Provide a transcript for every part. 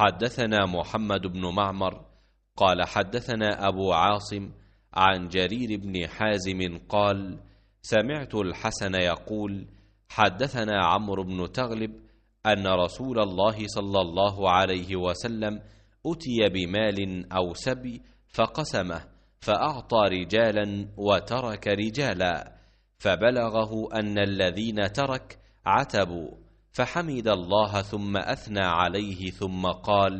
حدثنا محمد بن معمر قال حدثنا أبو عاصم عن جرير بن حازم قال سمعت الحسن يقول حدثنا عمرو بن تغلب أن رسول الله صلى الله عليه وسلم أتي بمال أو سبي فقسمه فأعطى رجالا وترك رجالا، فبلغه أن الذين ترك عتبوا، فحمد الله ثم أثنى عليه ثم قال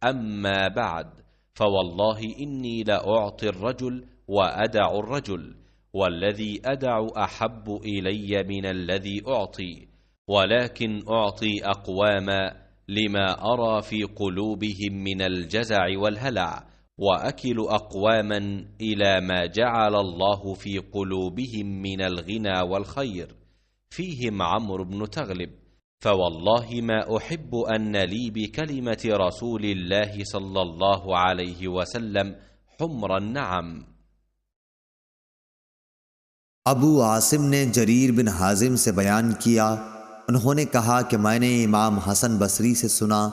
أما بعد فوالله إني لأعطي الرجل وأدع الرجل، والذي أدع أحب إلي من الذي أعطي، ولكن أعطي أقواما لما أرى في قلوبهم من الجزع والهلع، وأكل أقواما إلى ما جعل الله في قلوبهم من الغنى والخير، فيهم عمرو بن تغلب، فوالله ما أحب أن لي بكلمة رسول الله صلى الله عليه وسلم حمر النعم۔ ابو عاصم نے جریر بن حازم سے بیان کیا، انہوں نے کہا کہ میں نے امام حسن بصری سے سنا،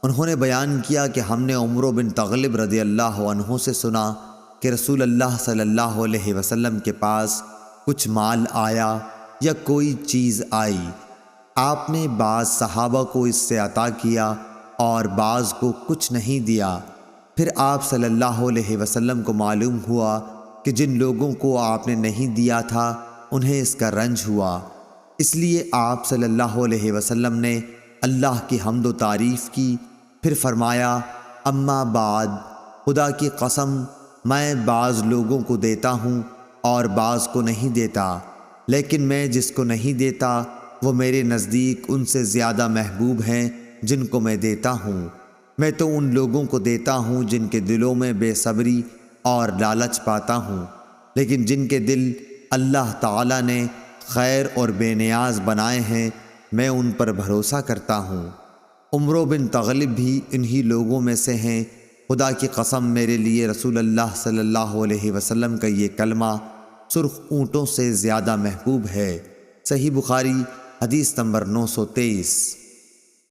انہوں نے بیان کیا کہ ہم نے عمرو بن تغلب رضی اللہ عنہ سے سنا کہ رسول اللہ صلی اللہ علیہ وسلم کے پاس کچھ مال آیا یا کوئی چیز آئی، آپ نے بعض صحابہ کو اس سے عطا کیا اور بعض کو کچھ نہیں دیا۔ پھر آپ صلی اللہ علیہ وسلم کو معلوم ہوا کہ جن لوگوں کو آپ نے نہیں دیا تھا انہیں اس کا رنج ہوا، اس لیے آپ صلی اللہ علیہ وسلم نے اللہ کی حمد و تعریف کی، پھر فرمایا اما بعد، خدا کی قسم میں بعض لوگوں کو دیتا ہوں اور بعض کو نہیں دیتا، لیکن میں جس کو نہیں دیتا وہ میرے نزدیک ان سے زیادہ محبوب ہیں جن کو میں دیتا ہوں۔ میں تو ان لوگوں کو دیتا ہوں جن کے دلوں میں بے صبری اور لالچ پاتا ہوں، لیکن جن کے دل اللہ تعالی نے خیر اور بے نیاز بنائے ہیں میں ان پر بھروسہ کرتا ہوں۔ عمرو بن تغلب بھی انہی لوگوں میں سے ہیں۔ خدا کی قسم میرے لیے رسول اللہ صلی اللہ علیہ وسلم کا یہ کلمہ سرخ اونٹوں سے زیادہ محبوب ہے۔ صحیح بخاری حدیث نمبر 923۔